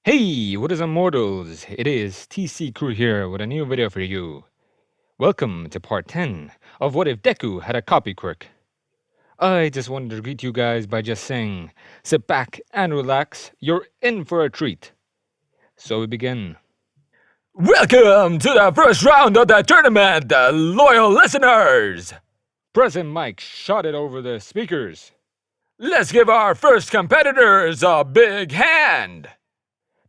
Hey, what is up, mortals? It is TC Crew here with a new video for you. Welcome to part 10 of What If Deku Had a Copy Quirk. I just wanted to greet you guys by just saying, sit back and relax, you're in for a treat. So we begin. Welcome to the first round of the tournament, loyal listeners! President Mike shouted over the speakers. Let's give our first competitors a big hand!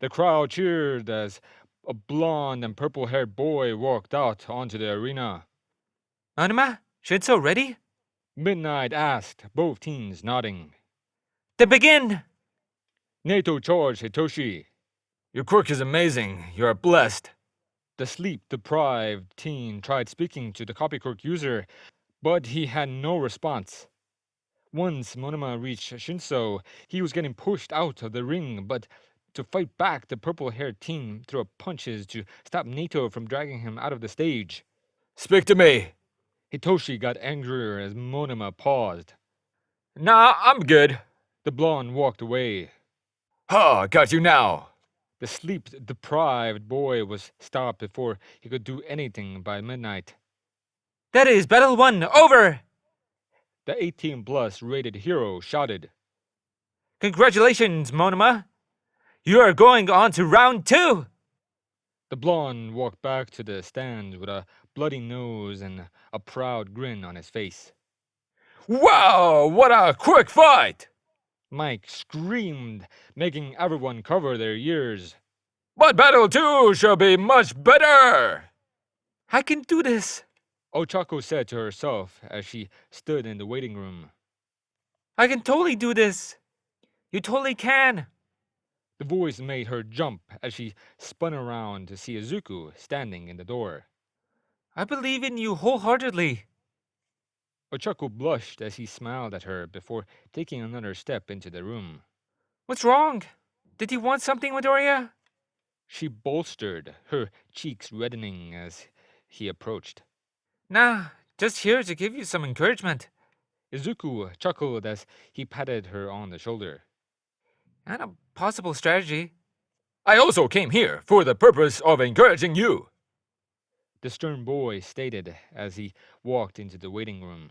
The crowd cheered as a blonde and purple-haired boy walked out onto the arena. Anima, Shinso ready? Midnight asked, both teens nodding. Then begin! Nato charged Hitoshi. Your quirk is amazing. You are blessed. The sleep-deprived teen tried speaking to the copy quirk user, but he had no response. Once Monoma reached Shinso, he was getting pushed out of the ring, but to fight back, the purple-haired teen threw punches to stop Nato from dragging him out of the stage. Speak to me. Hitoshi got angrier as Monoma paused. Nah, I'm good. The blonde walked away. Ha, got you now. The sleep-deprived boy was stopped before he could do anything by midnight. That is battle 1 over! The 18-plus rated hero shouted. Congratulations, Monoma. You are going on to round 2! The blonde walked back to the stands with a bloody nose and a proud grin on his face. Wow, what a quick fight! Mike screamed, making everyone cover their ears. But battle 2 shall be much better! I can do this! Ochako said to herself as she stood in the waiting room. I can totally do this! You totally can! The voice made her jump as she spun around to see Izuku standing in the door. I believe in you wholeheartedly. Ochako blushed as he smiled at her before taking another step into the room. What's wrong? Did you want something, Midoriya? She bolstered, her cheeks reddening as he approached. Nah, just here to give you some encouragement. Izuku chuckled as he patted her on the shoulder. And a possible strategy. I also came here for the purpose of encouraging you. The stern boy stated as he walked into the waiting room.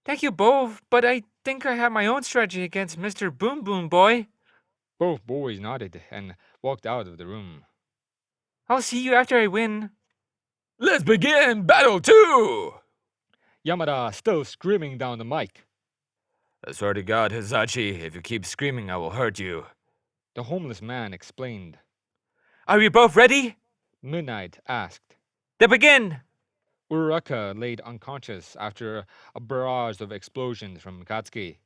Thank you both, but I think I have my own strategy against Mr. Boom Boom Boy. Both boys nodded and walked out of the room. I'll see you after I win. Let's begin battle 2! Yamada still screaming down the mic. I swear to God, Hizachi, if you keep screaming, I will hurt you. The homeless man explained. Are you both ready? Midnight asked. Then begin! Uraraka laid unconscious after a barrage of explosions from Katsuki.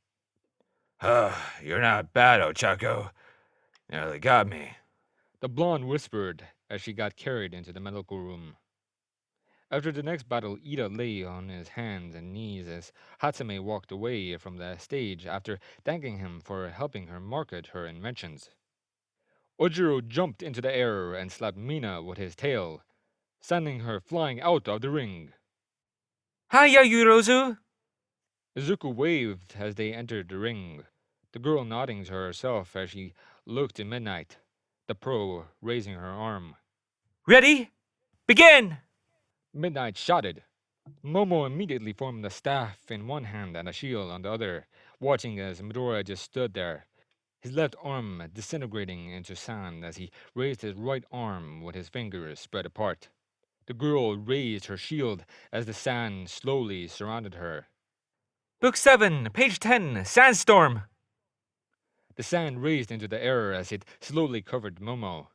You're not bad, Ochako. Nearly got me. The blonde whispered as she got carried into the medical room. After the next battle, Ida lay on his hands and knees as Hatsume walked away from the stage after thanking him for helping her market her inventions. Ojiro jumped into the air and slapped Mina with his tail, sending her flying out of the ring. Hiya, Yurozu! Izuku waved as they entered the ring, the girl nodding to herself as she looked to Midnight, the pro raising her arm. Ready? Begin! Midnight shouted. Momo immediately formed a staff in one hand and a shield on the other, watching as Midoriya just stood there, his left arm disintegrating into sand as he raised his right arm with his fingers spread apart. The girl raised her shield as the sand slowly surrounded her. Book 7, page 10, Sandstorm. The sand raised into the air as it slowly covered Momo.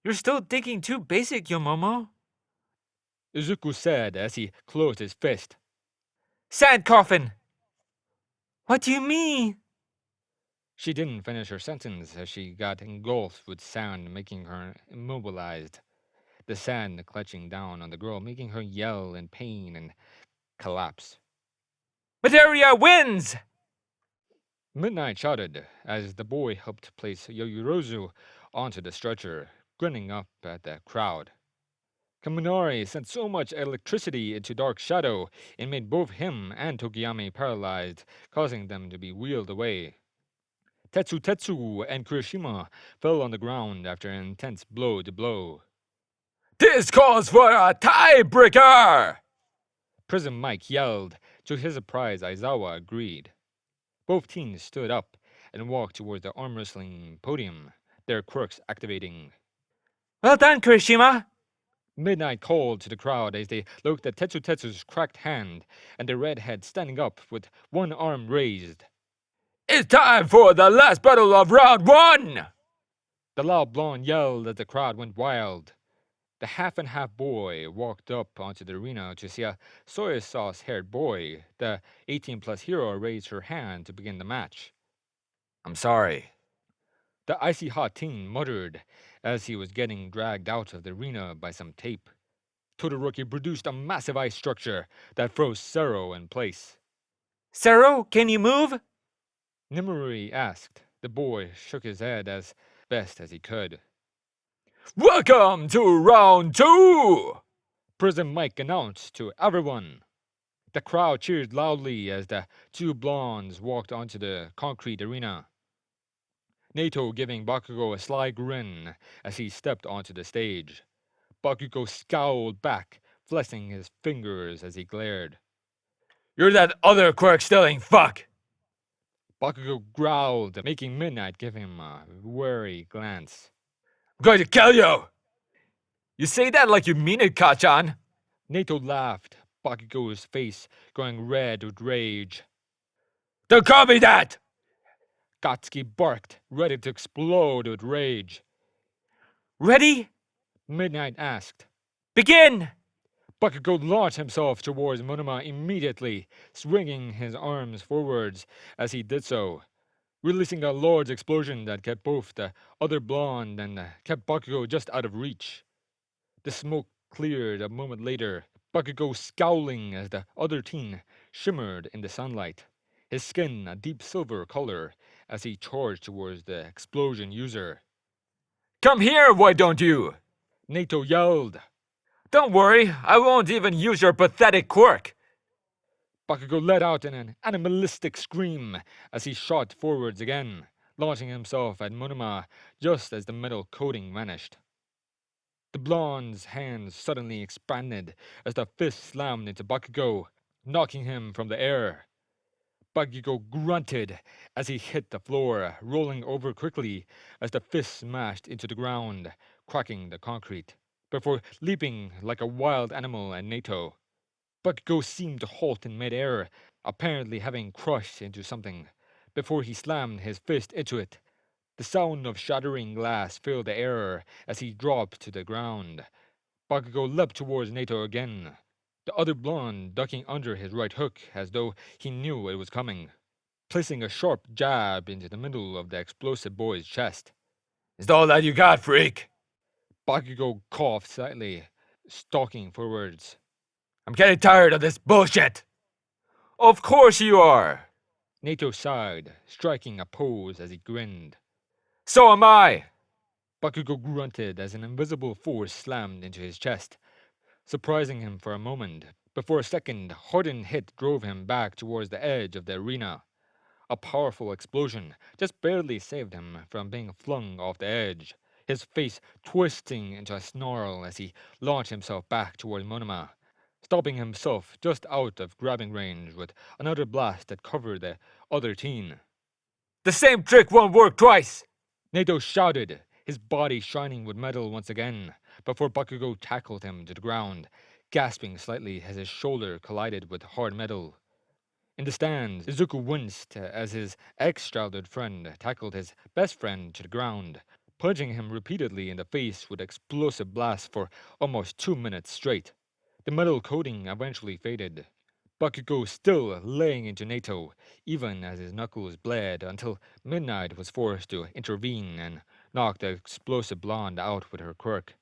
You're still thinking too basic, Yomomo. Izuku said as he closed his fist. Sand coffin! What do you mean? She didn't finish her sentence as she got engulfed with sand, making her immobilized. The sand clutching down on the girl, making her yell in pain and collapse. Midoriya wins! Midnight shouted as the boy helped place Yoyorozu onto the stretcher, grinning up at the crowd. Kaminari sent so much electricity into Dark Shadow, it made both him and Tokiyami paralyzed, causing them to be wheeled away. Tetsu and Kirishima fell on the ground after an intense blow to blow. This calls for a tiebreaker! Prism Mike yelled. To his surprise, Aizawa agreed. Both teams stood up and walked towards the arm wrestling podium, their quirks activating. Well done, Kirishima! Midnight called to the crowd as they looked at Tetsu's cracked hand and the redhead standing up with one arm raised. It's time for the last battle of round 1! The loud blonde yelled as the crowd went wild. The half and half boy walked up onto the arena to see a soy sauce haired boy. The 18 plus hero raised her hand to begin the match. I'm sorry. The icy hot teen muttered as he was getting dragged out of the arena by some tape. Todoroki produced a massive ice structure that froze Sero in place. Sero, can you move? Nimuri asked. The boy shook his head as best as he could. Welcome to round 2! Prism Mike announced to everyone. The crowd cheered loudly as the two blondes walked onto the concrete arena. Nato giving Bakugo a sly grin as he stepped onto the stage. Bakugo scowled back, flexing his fingers as he glared. You're that other quirk-stealing fuck! Bakugo growled, making Midnight give him a wary glance. I'm going to kill you! You say that like you mean it, Kachan! Nato laughed, Bakugo's face going red with rage. Don't call me that! Katsuki barked, ready to explode with rage. Ready? Midnight asked. Begin! Bakugo launched himself towards Monoma immediately, swinging his arms forwards as he did so, releasing a large explosion that kept both the other blonde and kept Bakugo just out of reach. The smoke cleared a moment later, Bakugo scowling as the other teen shimmered in the sunlight, his skin a deep silver color as he charged towards the explosion user. Come here, why don't you? Nato yelled. Don't worry, I won't even use your pathetic quirk. Bakugo let out an animalistic scream as he shot forwards again, launching himself at Monoma just as the metal coating vanished. The blonde's hands suddenly expanded as the fist slammed into Bakugo, knocking him from the air. Bakugo grunted as he hit the floor, rolling over quickly as the fist smashed into the ground, cracking the concrete, before leaping like a wild animal at Nato. Bakugo seemed to halt in midair, apparently having crushed into something, before he slammed his fist into it. The sound of shattering glass filled the air as he dropped to the ground. Bakugo leapt towards Nato again, the other blonde ducking under his right hook as though he knew it was coming, placing a sharp jab into the middle of the explosive boy's chest. Is that all that you got, freak? Bakugo coughed slightly, stalking forwards. I'm getting tired of this bullshit. Of course you are. Nato sighed, striking a pose as he grinned. So am I. Bakugo grunted as an invisible force slammed into his chest, surprising him for a moment, before a second hardened hit drove him back towards the edge of the arena. A powerful explosion just barely saved him from being flung off the edge, his face twisting into a snarl as he launched himself back towards Monoma, stopping himself just out of grabbing range with another blast that covered the other teen. The same trick won't work twice. Nato shouted, his body shining with metal once again, before Bakugo tackled him to the ground, gasping slightly as his shoulder collided with hard metal. In the stands, Izuku winced as his ex-childhood friend tackled his best friend to the ground, punching him repeatedly in the face with explosive blasts for almost 2 minutes straight. The metal coating eventually faded. Bakugo still laying into Nato, even as his knuckles bled, until Midnight was forced to intervene and knock the explosive blonde out with her quirk.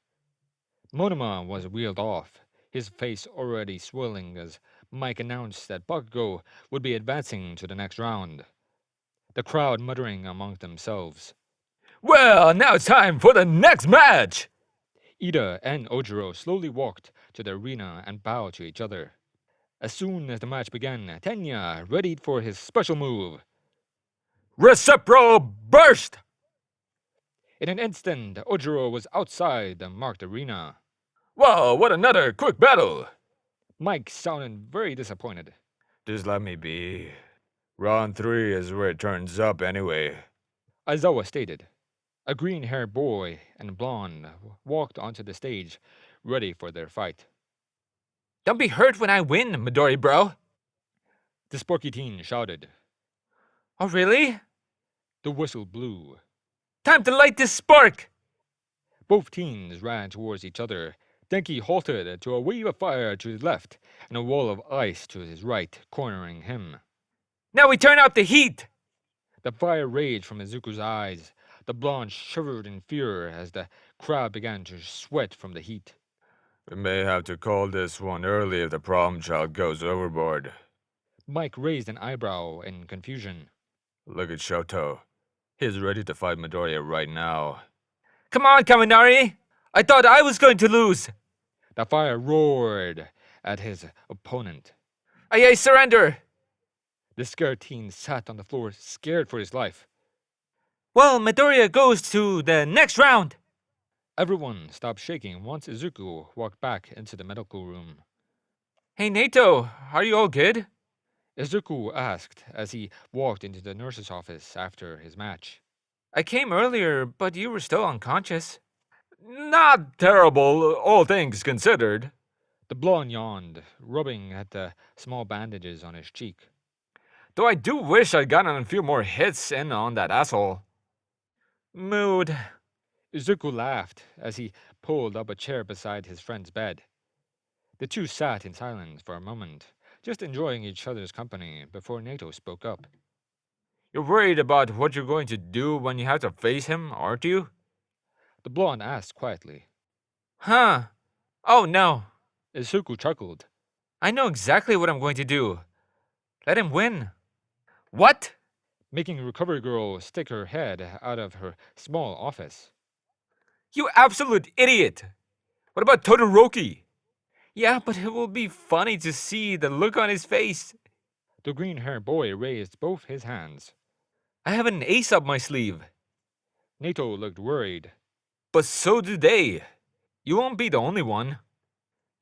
Monoma was wheeled off, his face already swelling as Mike announced that Bakugo would be advancing to the next round. The crowd muttering among themselves. Well, now it's time for the next match. Ida and Ojiro slowly walked to the arena and bowed to each other. As soon as the match began, Tenya readied for his special move. Recipro burst! In an instant, Ojiro was outside the marked arena. Wow, what another quick battle! Mike sounded very disappointed. Just let me be. Round 3 is where it turns up anyway. Aizawa stated. A green-haired boy and blonde walked onto the stage, ready for their fight. Don't be hurt when I win, Midori bro. The Sporky teen shouted. Oh, really? The whistle blew. Time to light this spark! Both teens ran towards each other. Denki halted to a wave of fire to his left and a wall of ice to his right, cornering him. Now we turn out the heat! The fire raged from Izuku's eyes. The blonde shivered in fear as the crowd began to sweat from the heat. We may have to call this one early if the problem child goes overboard. Mike raised an eyebrow in confusion. Look at Shoto. He's ready to fight Midoriya right now. Come on, Kaminari! I thought I was going to lose! The fire roared at his opponent. I surrender! The scared teen sat on the floor, scared for his life. Well, Midoriya goes to the next round! Everyone stopped shaking once Izuku walked back into the medical room. Hey, Nato, are you all good? Izuku asked as he walked into the nurse's office after his match. I came earlier, but you were still unconscious. Not terrible, all things considered. The blonde yawned, rubbing at the small bandages on his cheek. Though I do wish I'd gotten a few more hits in on that asshole. Mood. Izuku laughed as he pulled up a chair beside his friend's bed. The two sat in silence for a moment, just enjoying each other's company before Nato spoke up. You're worried about what you're going to do when you have to face him, aren't you? The blonde asked quietly. Huh. Oh, no. Izuku chuckled. I know exactly what I'm going to do. Let him win. What? Making Recovery Girl stick her head out of her small office. You absolute idiot! What about Todoroki? Yeah, but it will be funny to see the look on his face. The green-haired boy raised both his hands. I have an ace up my sleeve. Nato looked worried. But so do they. You won't be the only one.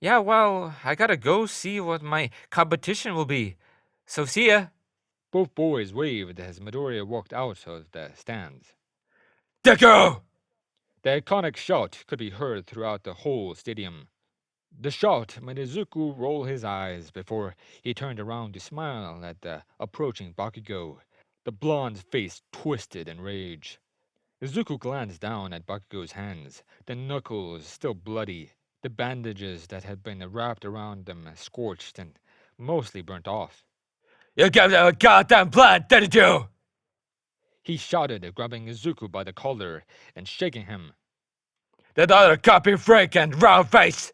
Yeah, well, I gotta go see what my competition will be. So see ya. Both boys waved as Midoriya walked out of the stands. Deku! The iconic shout could be heard throughout the whole stadium. The shout made Izuku roll his eyes before he turned around to smile at the approaching Bakugo. The blonde's face twisted in rage. Izuku glanced down at Bakugo's hands, the knuckles still bloody, the bandages that had been wrapped around them scorched and mostly burnt off. You gave them a goddamn plan, didn't you? He shouted, grabbing Izuku by the collar and shaking him. That other copy freak and round face!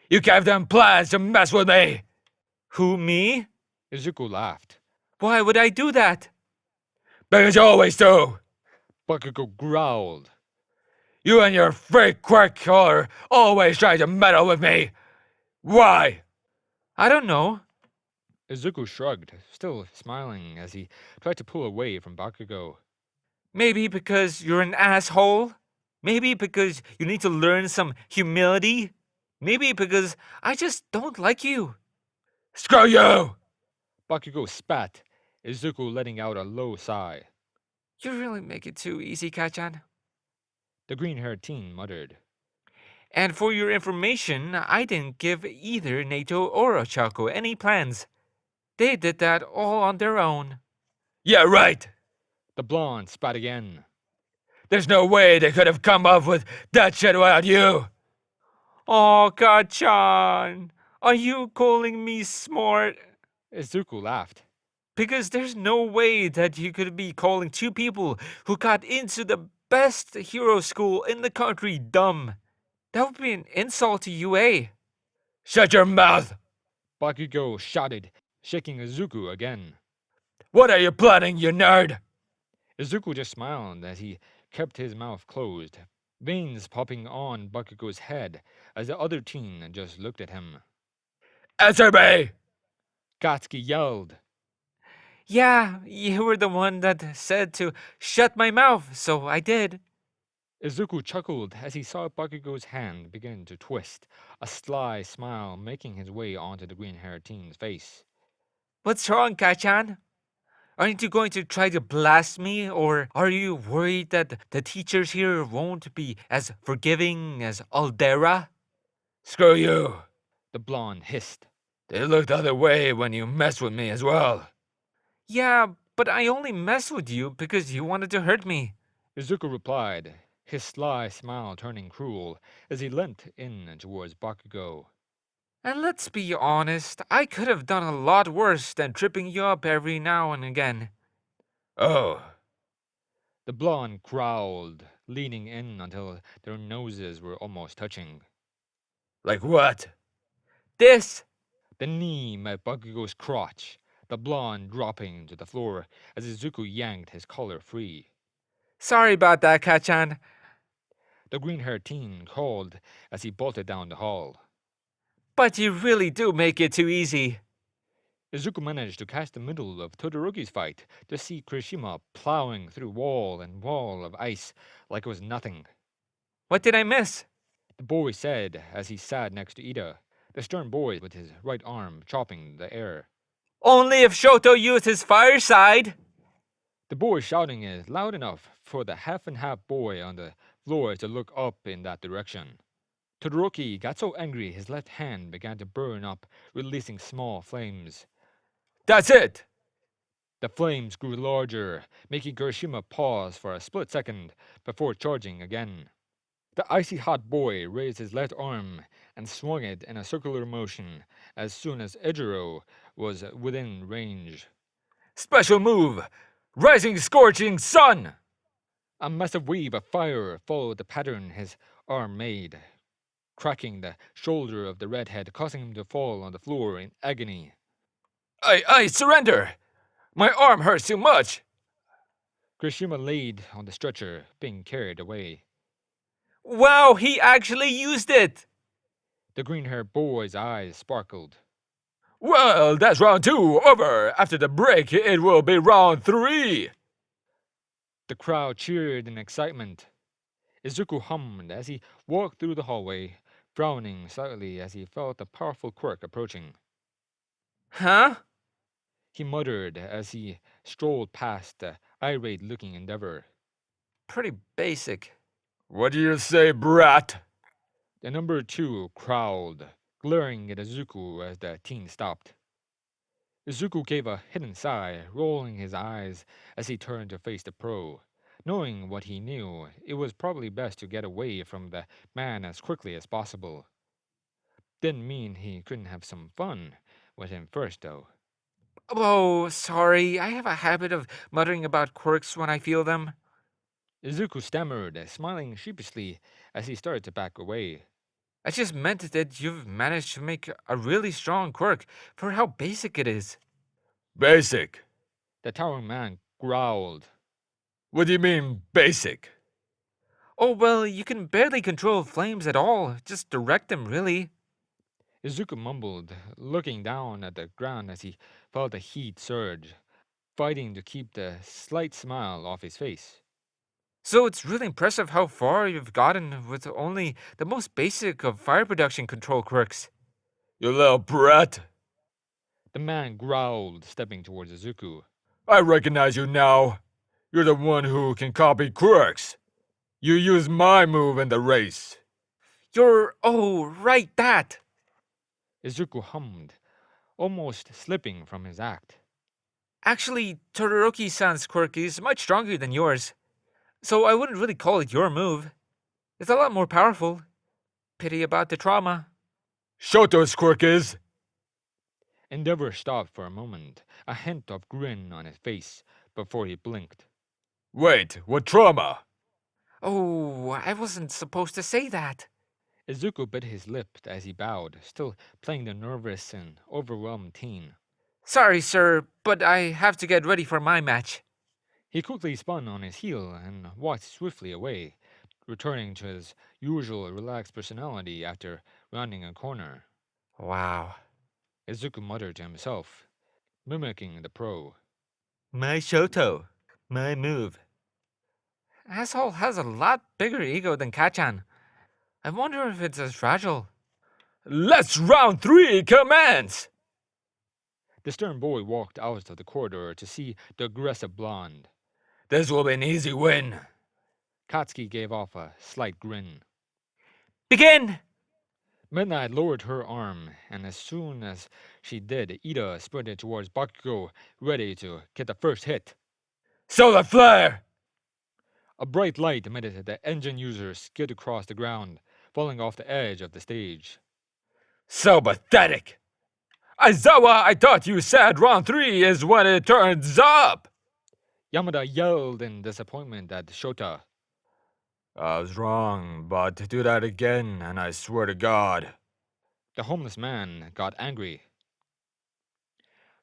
You gave them plans to mess with me! Who, me? Izuku laughed. Why would I do that? Because you always do! Bakugo growled. You and your freak quirk are always trying to meddle with me! Why? I don't know. Izuku shrugged, still smiling as he tried to pull away from Bakugo. Maybe because you're an asshole? Maybe because you need to learn some humility? Maybe because I just don't like you. Screw you! Bakugo spat, Izuku letting out a low sigh. You really make it too easy, Kachan. The green-haired teen muttered. And for your information, I didn't give either Nato or Ochako any plans. They did that all on their own. Yeah, right! The blonde spat again. There's no way they could have come up with that shit without you! Oh, Kachan, are you calling me smart? Izuku laughed. Because there's no way that you could be calling two people who got into the best hero school in the country dumb. That would be an insult to UA. Shut your mouth! Bakugo shouted, shaking Izuku again. What are you planning, you nerd? Izuku just smiled as he kept his mouth closed, veins popping on Bakugo's head as the other teen just looked at him. Answer me! Katsuki yelled. Yeah, you were the one that said to shut my mouth, so I did. Izuku chuckled as he saw Bakugo's hand begin to twist, a sly smile making his way onto the green-haired teen's face. What's wrong, Kachan? Aren't you going to try to blast me, or are you worried that the teachers here won't be as forgiving as Aldera? Screw you. The blonde hissed. They look the other way when you mess with me as well. Yeah, but I only messed with you because you wanted to hurt me. Izuku replied, his sly smile turning cruel as he leant in towards Bakugo. And let's be honest, I could have done a lot worse than tripping you up every now and again. Oh, The blonde growled, leaning in until their noses were almost touching. like what? This! The knee met Bakugo's crotch, the blonde dropping to the floor as Izuku yanked his collar free. Sorry about that, Kachan. The green-haired teen called as he bolted down the hall. But you really do make it too easy. Izuku managed to catch the middle of Todoroki's fight to see Kirishima plowing through wall and wall of ice like it was nothing. What did I miss? The boy said as he sat next to Ida, the stern boy with his right arm chopping the air. Only if Shoto used his fire side. The boy shouting is loud enough for the half and half boy on the floor to look up in that direction. Todoroki got so angry his left hand began to burn up, releasing small flames. That's it. The flames grew larger, making Kirishima pause for a split second before charging again. The icy hot boy raised his left arm and swung it in a circular motion as soon as Ejiro was within range. Special move. Rising scorching sun. A massive wave of fire followed the pattern his arm made, cracking the shoulder of the redhead, causing him to fall on the floor in agony. I surrender. My arm hurts too much. Kirishima laid on the stretcher, being carried away. Wow, he actually used it! The green-haired boy's eyes sparkled. Well, that's round 2 over. After the break, it will be round 3. The crowd cheered in excitement. Izuku hummed as he walked through the hallway, frowning slightly as he felt the powerful quirk approaching. Huh? He muttered as he strolled past the irate-looking Endeavor. Pretty basic. What do you say, brat? The number 2 growled, glaring at Izuku as the teen stopped. Izuku gave a hidden sigh, rolling his eyes as he turned to face the pro. Knowing what he knew, it was probably best to get away from the man as quickly as possible. Didn't mean he couldn't have some fun with him first, though. Oh, sorry. I have a habit of muttering about quirks when I feel them. Izuku stammered, smiling sheepishly as he started to back away. I just meant that you've managed to make a really strong quirk for how basic it is. Basic. The towering man growled. What do you mean, basic? Oh, well, you can barely control flames at all. Just direct them, really. Izuku mumbled, looking down at the ground as he felt the heat surge, fighting to keep the slight smile off his face. So it's really impressive how far you've gotten with only the most basic of fire production control quirks. You little brat. The man growled, stepping towards Izuku. I recognize you now. You're the one who can copy quirks. You used my move in the race. Oh, right, that. Izuku hummed, almost slipping from his act. Actually, Todoroki-san's quirk is much stronger than yours. So I wouldn't really call it your move. It's a lot more powerful. Pity about the trauma. Shoto's quirk is. Endeavor stopped for a moment, a hint of grin on his face, before he blinked. Wait, what trauma? Oh, I wasn't supposed to say that. Izuku bit his lip as he bowed, still playing the nervous and overwhelmed teen. Sorry, sir, but I have to get ready for my match. He quickly spun on his heel and walked swiftly away, returning to his usual relaxed personality after rounding a corner. Wow. Izuku muttered to himself, mimicking the pro. My Shoto. My move. Asshole has a lot bigger ego than Kachan. I wonder if it's as fragile. Let's round 3 commence! The stern boy walked out of the corridor to see the aggressive blonde. This will be an easy win. Katsuki gave off a slight grin. Begin! Midnight lowered her arm, and as soon as she did, Ida sprinted towards Bakugo, ready to get the first hit. Solar flare! A bright light made the engine user skid across the ground, falling off the edge of the stage. So pathetic! Aizawa, I thought you said round 3 is when it turns up! Yamada yelled in disappointment at Shota. I was wrong, but do that again, and I swear to God. The homeless man got angry.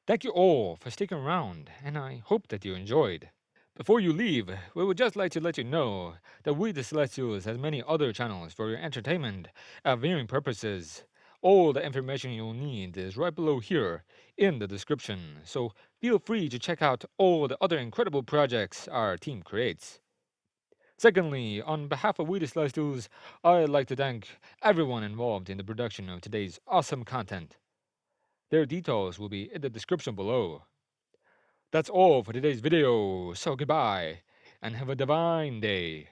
Thank you all for sticking around, and I hope that you enjoyed. Before you leave, we would just like to let you know that We the Celestials has many other channels for your entertainment and viewing purposes. All the information you'll need is right below here in the description, so feel free to check out all the other incredible projects our team creates. Secondly, on behalf of We the Celestials, I'd like to thank everyone involved in the production of today's awesome content. Their details will be in the description below. That's all for today's video, so goodbye, and have a divine day.